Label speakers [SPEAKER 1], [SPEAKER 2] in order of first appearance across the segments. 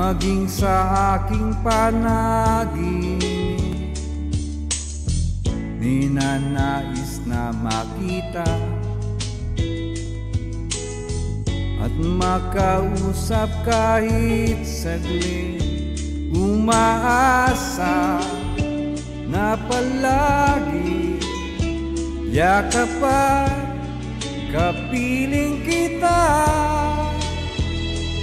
[SPEAKER 1] maging sa aking panaginip. Ninanais na makita at makausap kahit saglit. Umaasa na palagi yakapan, kapiling kita.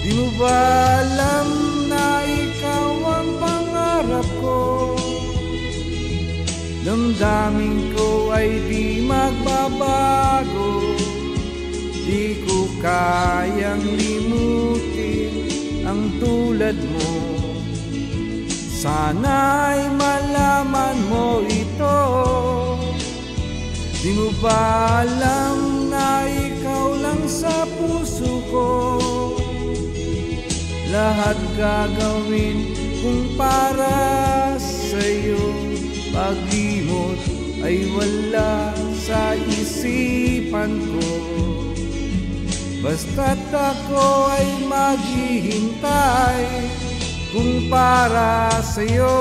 [SPEAKER 1] Di mo ba alam na ikaw ang pangarap ko? Damdamin ko ay di magbabago. Di ko kayang limutin ang tulad mo. Sana'y malaman mo ito. Di mo ba alam na ikaw lang sa puso ko? Lahat gagawin kung para sa'yo. Paglimot ay wala sa isipan ko. Basta't ako ay maghihintay kung para sa'yo.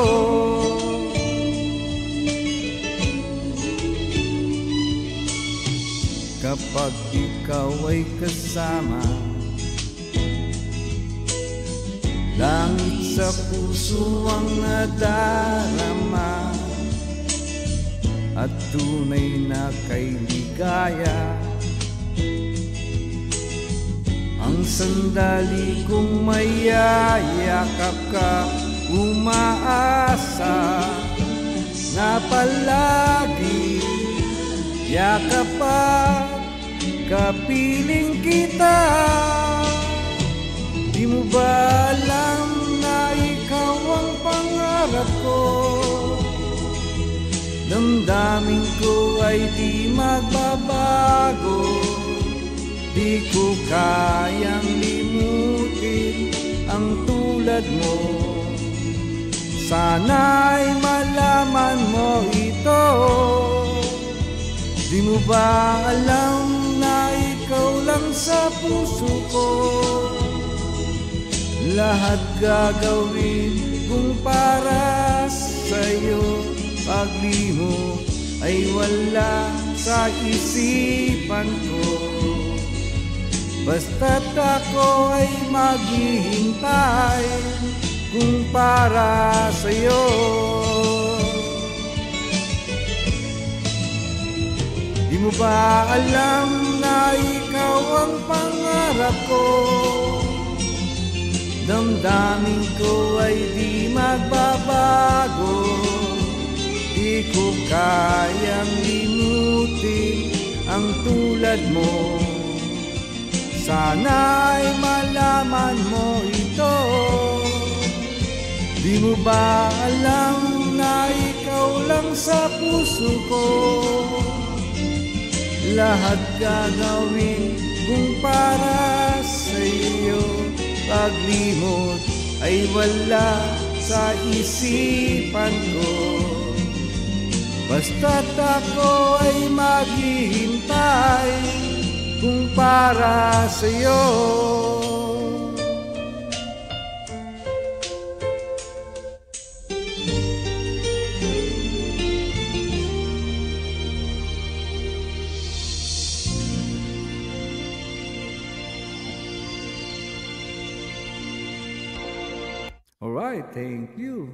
[SPEAKER 1] Kapag ikaw ay kasama, langit sa puso ang nadarama, at tunay na kay ligaya. Ang sandali kong mayayakap ka, umaasa na palagi yakapan, kapiling kita. Di mo ba alam na ikaw ang pangarap ko? Damdamin ko ay di magbabago. Di ko kayang limutin ang tulad mo. Sana'y malaman mo ito. Di mo ba alam na ikaw lang sa puso ko? Lahat gagawin kung para sa'yo. Paglimot ay wala sa isipan ko. Basta't ako ay maghihintay kung para sa'yo. Di mo ba alam na ikaw ang pangarap ko? Damdamin ko ay di magbabago. Di ko kayang limutin ang tulad mo. Sana'y malaman mo ito. Di mo ba alam na ikaw lang sa puso ko? Lahat gagawin kung para sa'yo. Paglimot ay wala sa isipan ko. Basta't ako ay maghihintay kung para sa'yo. All right, thank you.